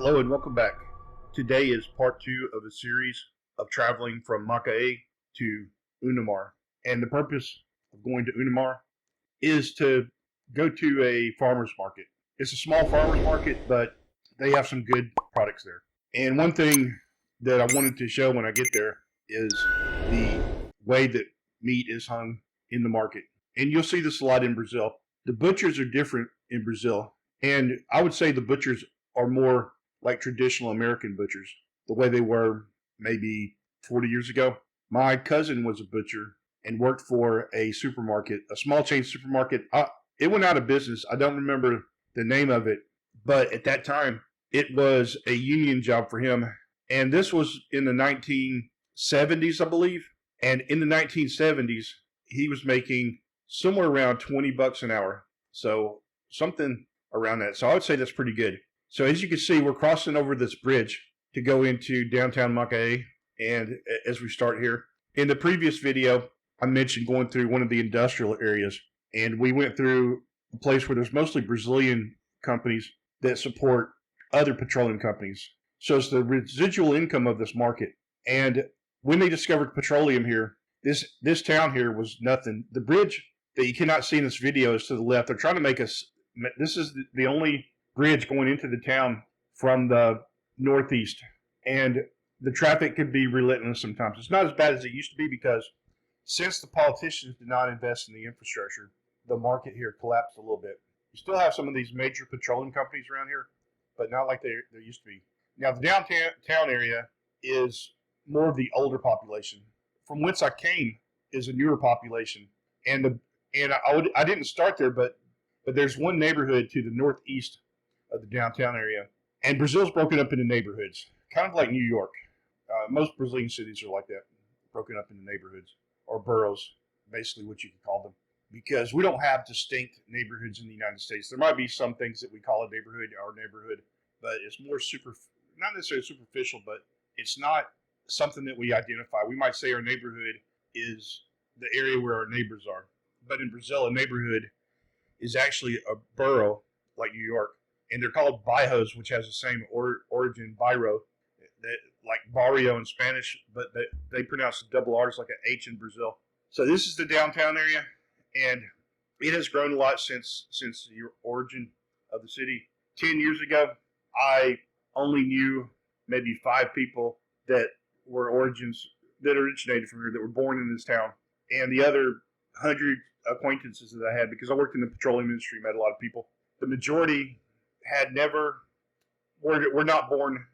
Hello and welcome back. Today is part 2 of a series of traveling from Macaé to Unamar. And the purpose of going to Unamar is to go to a farmer's market. It's a small farmer's market, but they have some good products there. And one thing that I wanted to show when I get there is the way that meat is hung in the market. And you'll see this a lot in Brazil. The butchers are different in Brazil. And I would say the butchers are more like traditional American butchers, the way they were maybe 40 years ago. My cousin was a butcher and worked for a supermarket, a small chain supermarket. It went out of business. I don't remember the name of it, but at that time, it was a union job for him. And this was in the 1970s, I believe. And in the 1970s, he was making somewhere around $20 an hour. So something around that. So I would say that's pretty good. So as you can see, we're crossing over this bridge to go into downtown Macaé. And as we start here, in the previous video, I mentioned going through one of the industrial areas. And we went through a place where there's mostly Brazilian companies that support other petroleum companies. So it's the residual income of this market. And when they discovered petroleum here, this town here was nothing. The bridge that you cannot see in this video is to the left. They're trying to make us, this is the only bridge going into the town from the northeast, and the traffic can be relentless sometimes. It's not as bad as it used to be because since the politicians did not invest in the infrastructure, the market here collapsed a little bit. You still have some of these major petroleum companies around here, but not like there used to be. Now the downtown area is more of the older population. From whence I came is a newer population, and I didn't start there, but there's one neighborhood to the northeast of the downtown area. And Brazil's broken up into neighborhoods, kind of like New York. Most Brazilian cities are like that, broken up into neighborhoods, or boroughs, basically what you could call them. Because we don't have distinct neighborhoods in the United States. There might be some things that we call a neighborhood, our neighborhood, but it's more not necessarily superficial, but it's not something that we identify. We might say our neighborhood is the area where our neighbors are. But in Brazil, a neighborhood is actually a borough, like New York. And they're called bairros, which has the same origin, bairro, like barrio in Spanish, but they pronounce the double R's like an H in Brazil. So this is the downtown area, and it has grown a lot since the origin of the city. 10 years ago, I only knew maybe 5 people that originated from here, that were born in this town. And the other 100 acquaintances that I had, because I worked in the petroleum industry, met a lot of people. The majority were not born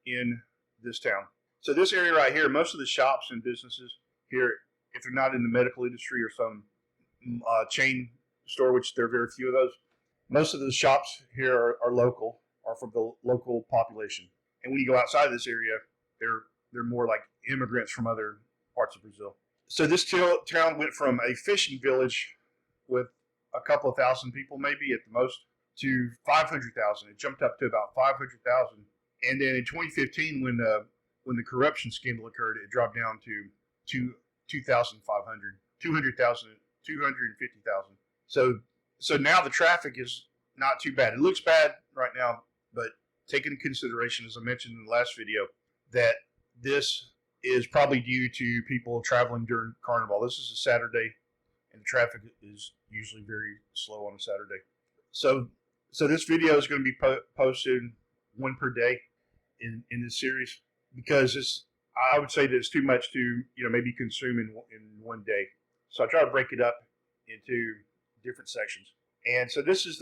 in this town. So this area right here, most of the shops and businesses here, if they're not in the medical industry or some chain store, which there are very few of those, most of the shops here are local, are from the local population. And when you go outside of this area, they're more like immigrants from other parts of Brazil. So this town went from a fishing village with a couple of thousand people, maybe at the most, to 500,000. It jumped up to about 500,000. And then in 2015, when the corruption scandal occurred, it dropped down to 2,500, 200,000, 250,000. So now the traffic is not too bad. It looks bad right now, but take into consideration, as I mentioned in the last video, that this is probably due to people traveling during Carnaval. This is a Saturday, and the traffic is usually very slow on a Saturday. So this video is going to be posted one per day in this series, because I would say that it's too much to maybe consume in one day. So I try to break it up into different sections. And so this is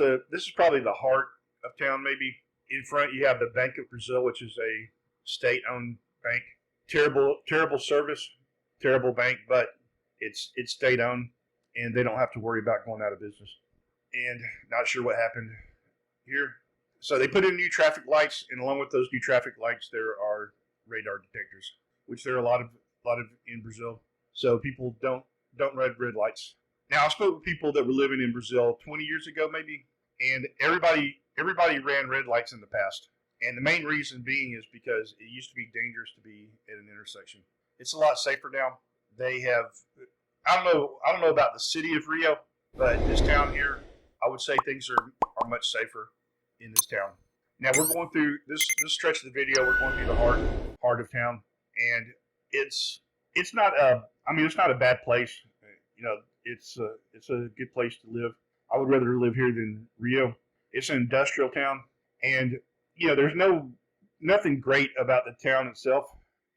probably the heart of town. Maybe in front you have the Bank of Brazil, which is a state-owned bank. Terrible service, terrible bank, but it's state-owned, and they don't have to worry about going out of business. And not sure what happened here. So they put in new traffic lights, and along with those new traffic lights, there are radar detectors, which there are a lot of in Brazil. So people don't run red lights. Now I spoke with people that were living in Brazil 20 years ago, maybe, and everybody ran red lights in the past. And the main reason being is because it used to be dangerous to be at an intersection. It's a lot safer now. They have, I don't know about the city of Rio, but this town here, I would say things are much safer in this town. Now we're going through this stretch of the video. We're going through the heart of town, and it's not a it's not a bad place. You know, it's a good place to live. I would rather live here than Rio. It's an industrial town, and there's nothing great about the town itself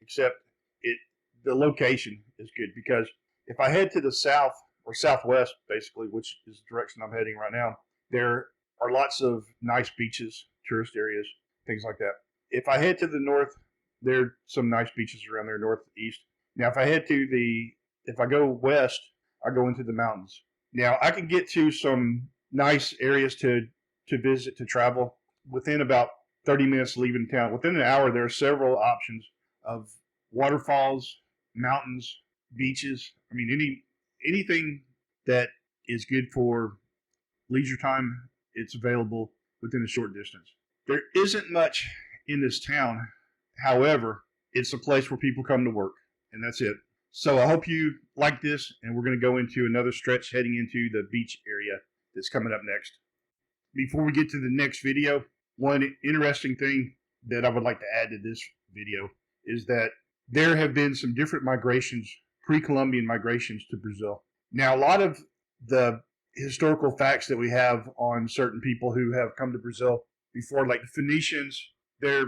except it the location is good, because if I head to the south or southwest, basically, which is the direction I'm heading right now, there are lots of nice beaches, tourist areas, things like that. If I head to the north, there are some nice beaches around there, northeast. Now, if I go west, I go into the mountains. Now, I can get to some nice areas to visit, to travel within about 30 minutes leaving town. Within an hour, there are several options of waterfalls, mountains, beaches. I mean, anything that is good for leisure time, it's available within a short distance. There isn't much in this town. However, it's a place where people come to work, and that's it. So I hope you like this, and we're going to go into another stretch heading into the beach area that's coming up next. Before we get to the next video, one interesting thing that I would like to add to this video is that there have been some different migrations, pre-Columbian migrations to Brazil. Now, a lot of the historical facts that we have on certain people who have come to Brazil before, like the Phoenicians, there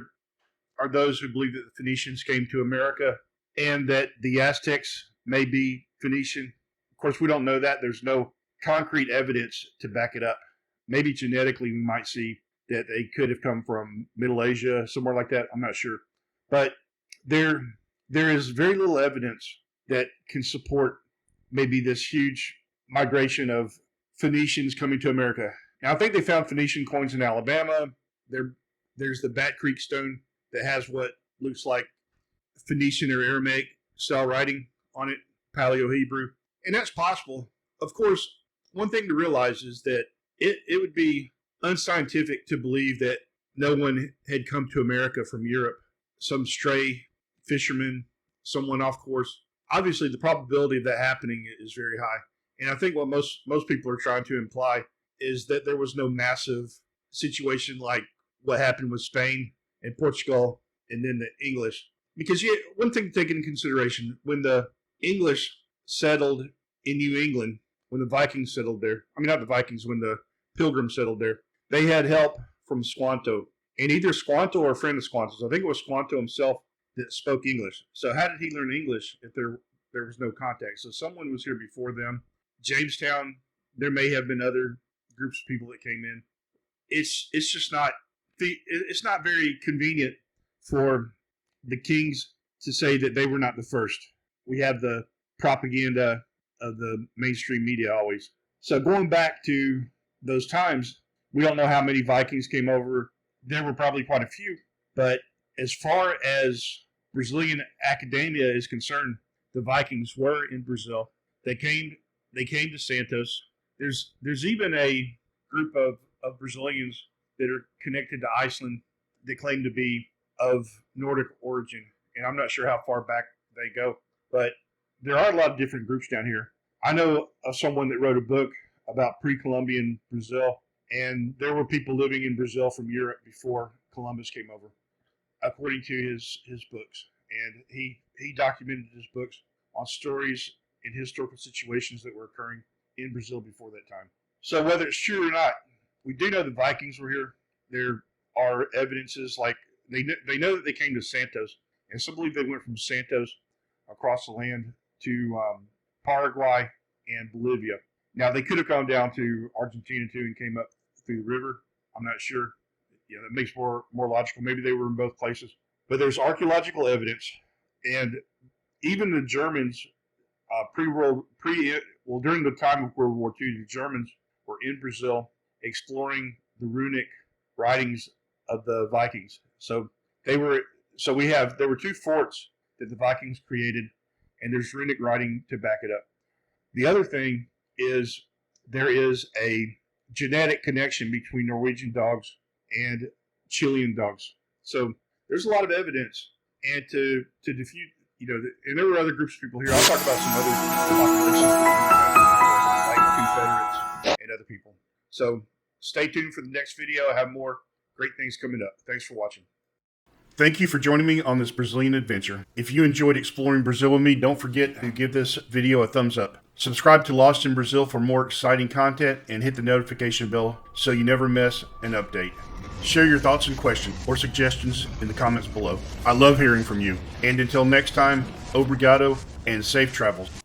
are those who believe that the Phoenicians came to America and that the Aztecs may be Phoenician. Of course, we don't know that. There's no concrete evidence to back it up. Maybe genetically we might see that they could have come from Middle Asia, somewhere like that. I'm not sure. But there is very little evidence that can support maybe this huge migration of Phoenicians coming to America. Now, I think they found Phoenician coins in Alabama. There's the Bat Creek stone that has what looks like Phoenician or Aramaic style writing on it, Paleo-Hebrew. And that's possible. Of course, one thing to realize is that it would be unscientific to believe that no one had come to America from Europe. Some stray fisherman, someone off course. Obviously, the probability of that happening is very high. And I think what most people are trying to imply is that there was no massive situation like what happened with Spain and Portugal and then the English. Because one thing to take into consideration, when the English settled in New England, when the Vikings settled there, not the Vikings, when the Pilgrims settled there, they had help from Squanto. And either Squanto or a friend of Squanto's, I think it was Squanto himself that spoke English. So how did he learn English if there was no contact? So someone was here before them. Jamestown, there may have been other groups of people that came in. It's just not, it's not very convenient for the kings to say that they were not the first. We have the propaganda of the mainstream media always. So going back to those times, we don't know how many Vikings came over. There were probably quite a few. But as far as Brazilian academia is concerned, the Vikings were in Brazil. They came to Santos. There's even a group of Brazilians that are connected to Iceland that claim to be of Nordic origin. And I'm not sure how far back they go. But there are a lot of different groups down here. I know of someone that wrote a book about pre-Columbian Brazil, and there were people living in Brazil from Europe before Columbus came over, according to his books. And he documented his books on stories and historical situations that were occurring in Brazil before that time. So whether it's true or not, we do know the Vikings were here. There are evidences like they know that they came to Santos, and some believe they went from Santos across the land to Paraguay and Bolivia. Now, they could have gone down to Argentina, too, and came up through the river. I'm not sure. That makes more logical. Maybe they were in both places. But there's archaeological evidence, and even the Germans, during the time of World War II, the Germans were in Brazil exploring the runic writings of the Vikings. So there were two forts that the Vikings created, and there's runic writing to back it up. The other thing is there is a genetic connection between Norwegian dogs and Chilean dogs. So there's a lot of evidence, and to defute, and there were other groups of people here. I'll talk about some other populations, like Confederates and other people. So stay tuned for the next video. I have more Great things coming up. Thanks for watching. Thank you for joining me on this Brazilian adventure. If you enjoyed exploring Brazil with me, don't forget to give this video a thumbs up. Subscribe to Lost in Brazil for more exciting content and hit the notification bell so you never miss an update. Share your thoughts and questions or suggestions in the comments below. I love hearing from you. And until next time, obrigado and safe travels.